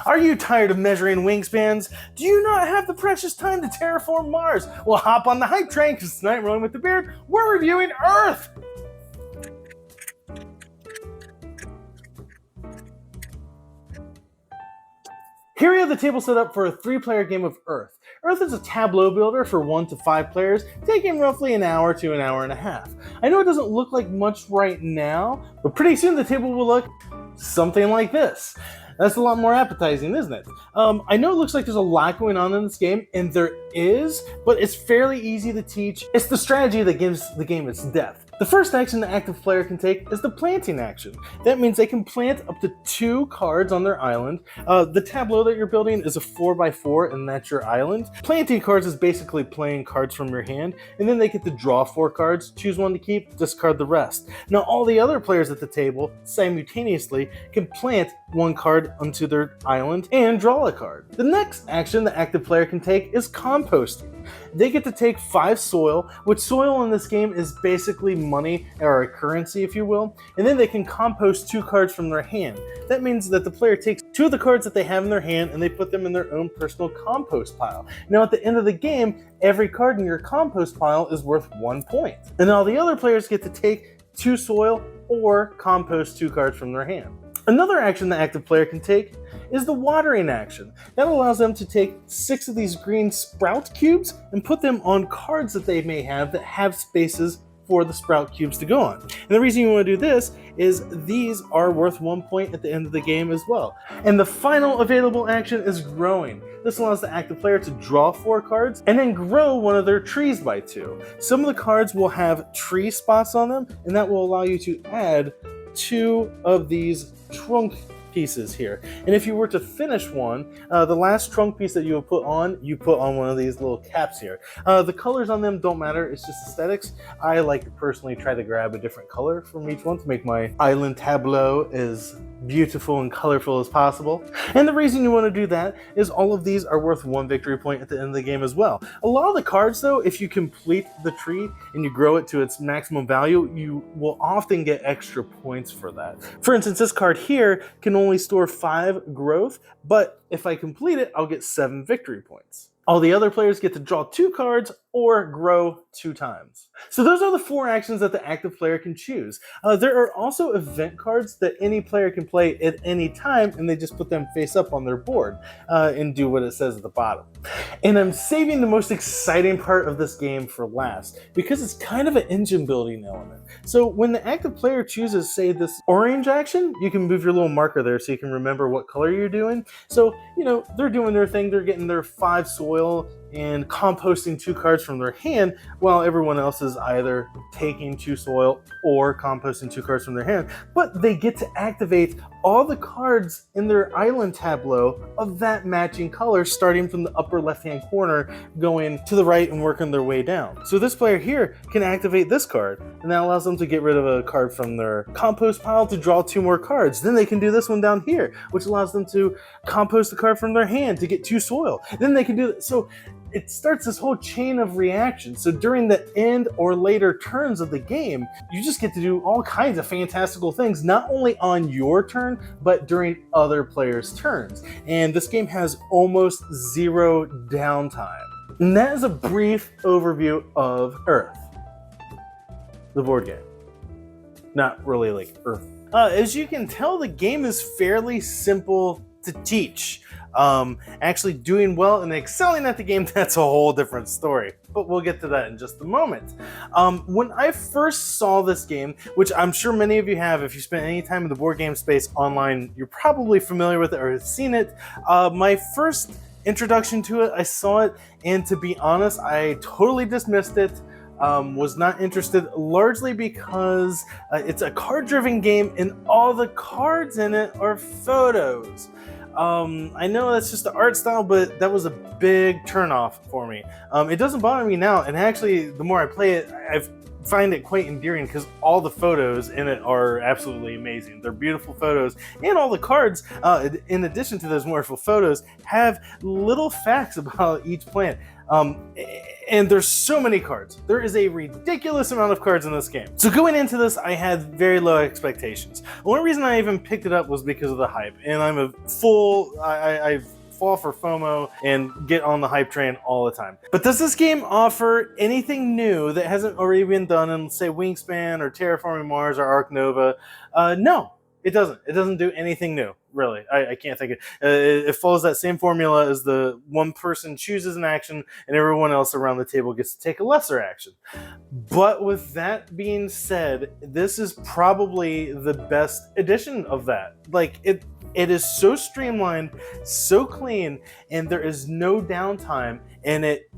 Are you tired of measuring wingspans? Do you not have the precious time to terraform Mars? Well, hop on the hype train, because tonight, Rolling with the Beard, we're reviewing Earth! Here we have the table set up for a 3-player game of Earth. Earth is a tableau builder for 1 to 5 players, taking roughly an hour to an hour and a half. I know it doesn't look like much right now, but pretty soon the table will look something like this. That's a lot more appetizing, isn't it? I know it looks like there's a lot going on in this game, and there is, but it's fairly easy to teach. It's the strategy that gives the game its depth. The first action the active player can take is the planting action. That means they can plant up to 2 cards on their island. The tableau that you're building is a 4x4, and that's your island. Planting cards is basically playing cards from your hand, and then they get to draw 4 cards, choose one to keep, discard the rest. Now all the other players at the table simultaneously can plant 1 card onto their island and draw a card. The next action the active player can take is composting. They get to take 5 soil, which soil in this game is basically money, or a currency if you will, and then they can compost 2 cards from their hand. That means that the player takes 2 of the cards that they have in their hand and they put them in their own personal compost pile. Now at the end of the game, every card in your compost pile is worth 1 point. And all the other players get to take 2 soil or compost 2 cards from their hand. Another action the active player can take is the watering action. That allows them to take 6 of these green sprout cubes and put them on cards that they may have that have spaces for the sprout cubes to go on. And the reason you want to do this is these are worth 1 point at the end of the game as well. And the final available action is growing. This allows the active player to draw 4 cards and then grow one of their trees by 2. Some of the cards will have tree spots on them, and that will allow you to add 2 of these trunk pieces here. And if you were to finish one, the last trunk piece that you put on one of these little caps here. The colors on them don't matter, it's just aesthetics. I like to personally try to grab a different color from each one to make my island tableau as beautiful and colorful as possible. And the reason you want to do that is all of these are worth 1 victory point at the end of the game as well. A lot of the cards though, if you complete the tree and you grow it to its maximum value, you will often get extra points for that. For instance, this card here can only store 5 growth, but if I complete it, I'll get 7 victory points. All the other players get to draw 2 cards or grow 2 times. So those are the 4 actions that the active player can choose. There are also event cards that any player can play at any time, and they just put them face up on their board and do what it says at the bottom. And I'm saving the most exciting part of this game for last, because it's kind of an engine building element. So when the active player chooses, say, this orange action, you can move your little marker there so you can remember what color you're doing. So, you know, they're doing their thing, they're getting their 5 soil and composting 2 cards from their hand, while everyone else is either taking 2 soil or composting 2 cards from their hand. But they get to activate all the cards in their island tableau of that matching color, starting from the upper left-hand corner, going to the right and working their way down. So this player here can activate this card, and that allows them to get rid of a card from their compost pile to draw 2 more cards. Then they can do this one down here, which allows them to compost a card from their hand to get 2 soil. Then they can do that. So it starts this whole chain of reactions. So during the end or later turns of the game, you just get to do all kinds of fantastical things, not only on your turn, but during other players' turns. And this game has almost 0 downtime. And that is a brief overview of Earth, the board game. Not really like Earth. As you can tell, the game is fairly simple to teach. Actually doing well and excelling at the game, that's a whole different story, but we'll get to that in just a moment. When I first saw this game, which I'm sure many of you have, if you spent any time in the board game space online, you're probably familiar with it or have seen it. My first introduction to it, I saw it, and to be honest, I totally dismissed it. Was not interested, largely because it's a card-driven game and all the cards in it are photos. I know that's just the art style, but that was a big turnoff for me. It doesn't bother me now, and actually, the more I play it, I find it quite endearing because all the photos in it are absolutely amazing. They're beautiful photos, and all the cards, in addition to those wonderful photos, have little facts about each plant. And there's so many cards. There is a ridiculous amount of cards in this game. So going into this, I had very low expectations. The only reason I even picked it up was because of the hype, and I'm a full, I fall for FOMO and get on the hype train all the time. But does this game offer anything new that hasn't already been done in, say, Wingspan or Terraforming Mars or Ark Nova? No, it doesn't. It doesn't do anything new, really. I can't think of it. It follows that same formula as the one person chooses an action and everyone else around the table gets to take a lesser action. But with that being said, this is probably the best edition of that. Like, it is so streamlined, so clean, and there is no downtime, and it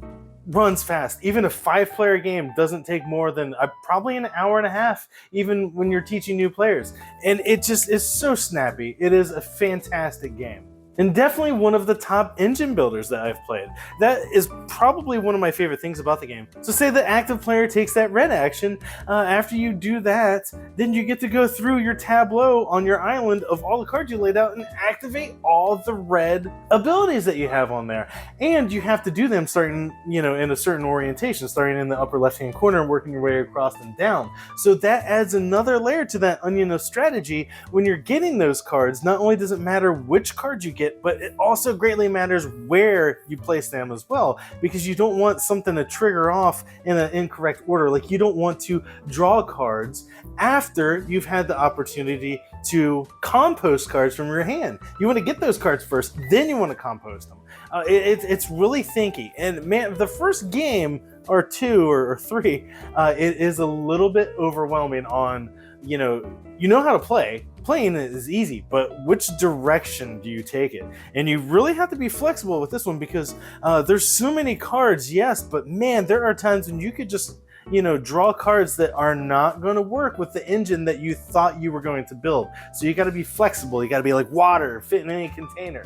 runs fast. Even a 5-player game doesn't take more than probably an hour and a half, even when you're teaching new players. And it just is so snappy. It is a fantastic game. And definitely one of the top engine builders that I've played. That is probably one of my favorite things about the game. So say the active player takes that red action. After you do that, then you get to go through your tableau on your island of all the cards you laid out and activate all the red abilities that you have on there. And you have to do them starting, in a certain orientation, starting in the upper left-hand corner and working your way across and down. So that adds another layer to that onion of strategy. When you're getting those cards, not only does it matter which cards you get, but it also greatly matters where you place them as well, because you don't want something to trigger off in an incorrect order. Like, you don't want to draw cards after you've had the opportunity to compost cards from your hand. You want to get those cards first, then you want to compost them. It's really thinky. And man, the first game or two or three, it is a little bit overwhelming on, you know how to play. Playing it is easy, but which direction do you take it? And you really have to be flexible with this one, because there's so many cards, yes, but man, there are times when you could just, draw cards that are not going to work with the engine that you thought you were going to build. So you got to be flexible. You got to be like water, fit in any container,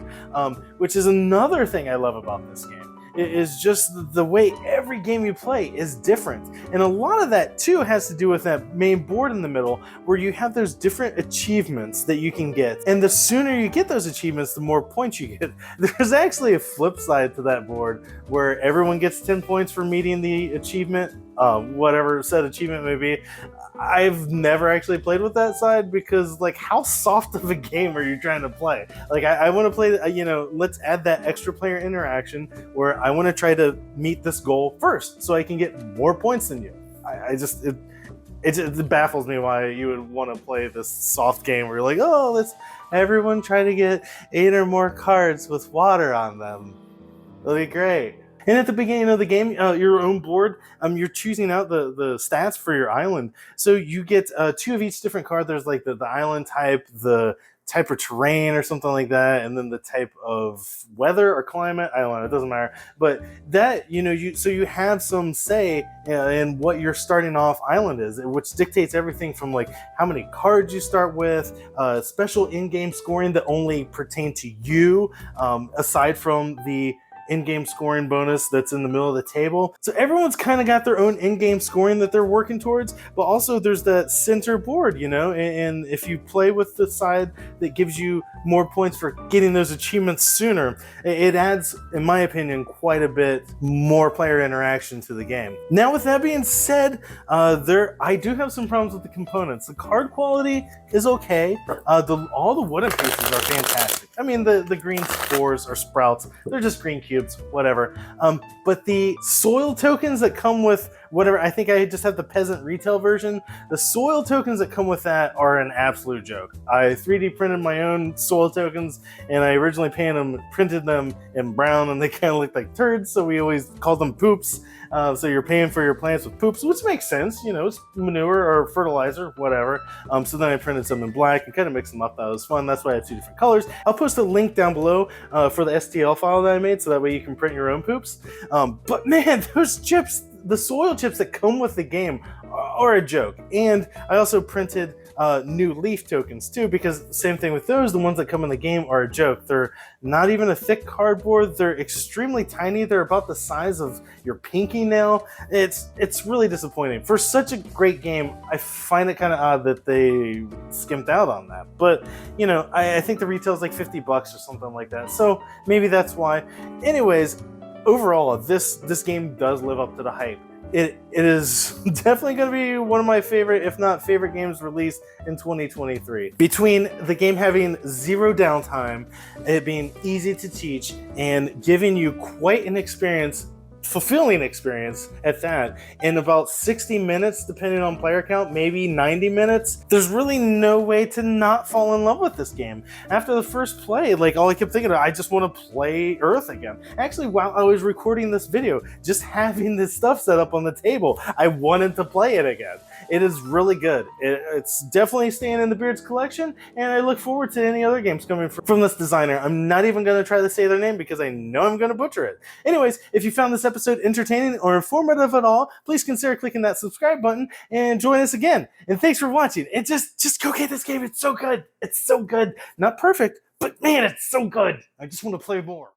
which is another thing I love about this game. It is just the way every game you play is different. And a lot of that too has to do with that main board in the middle, where you have those different achievements that you can get. And the sooner you get those achievements, the more points you get. There's actually a flip side to that board where everyone gets 10 points for meeting the achievement, whatever said achievement may be. I've never actually played with that side, because like, how soft of a game are you trying to play? Like, I want to play, let's add that extra player interaction where I want to try to meet this goal first so I can get more points than you. It baffles me why you would want to play this soft game where you're like, oh, let's everyone try to get 8 or more cards with water on them. It'll be great. And at the beginning of the game, your own board, you're choosing out the stats for your island. So you get 2 of each different card. There's like the island type, the type of terrain or something like that, and then the type of weather or climate. I don't know, it doesn't matter. But that, so you have some say in what your starting off island is, which dictates everything from like how many cards you start with, special in-game scoring that only pertain to you, aside from the in-game scoring bonus that's in the middle of the table. So everyone's kind of got their own in-game scoring that they're working towards, but also there's that center board, and if you play with the side that gives you more points for getting those achievements sooner, it adds, in my opinion, quite a bit more player interaction to the game. Now, with that being said, I do have some problems with the components. The card quality is okay. All the wooden pieces are fantastic. I mean, the green spores or sprouts, they're just green cubes, whatever. But the soil tokens that come with whatever, I think I just have the peasant retail version. The soil tokens that come with that are an absolute joke. I 3D printed my own soil tokens, and I originally printed them in brown, and they kind of looked like turds, so we always called them poops. So you're paying for your plants with poops, which makes sense, it's manure or fertilizer, whatever. So then I printed some in black and kind of mixed them up. That was fun. That's why I have 2 different colors. I'll post a link down below for the STL file that I made, so that way you can print your own poops. But man, those chips, the soil chips that come with the game are a joke. And I also printed new leaf tokens too, because same thing with those, the ones that come in the game are a joke. They're not even a thick cardboard. They're extremely tiny. They're about the size of your pinky nail. It's really disappointing. For such a great game, I find it kind of odd that they skimped out on that. But, I think the retail is like $50 or something like that. So maybe that's why. Anyways, overall, this game does live up to the hype. It is definitely going to be one of my favorite, if not favorite, games released in 2023. Between the game having zero downtime, it being easy to teach, and giving you quite an experience, fulfilling experience at that, in about 60 minutes, depending on player count, maybe 90 minutes, there's really no way to not fall in love with this game. After the first play, like, all I kept thinking of, I just want to play Earth again. Actually, while I was recording this video, just having this stuff set up on the table, I wanted to play it again. It is really good. It's definitely staying in the Beards collection, and I look forward to any other games coming from this designer. I'm not even going to try to say their name because I know I'm going to butcher it. Anyways, if you found this episode entertaining or informative at all, please consider clicking that subscribe button and join us again. And thanks for watching. And just go get this game. It's so good. It's so good. Not perfect, but man, it's so good. I just want to play more.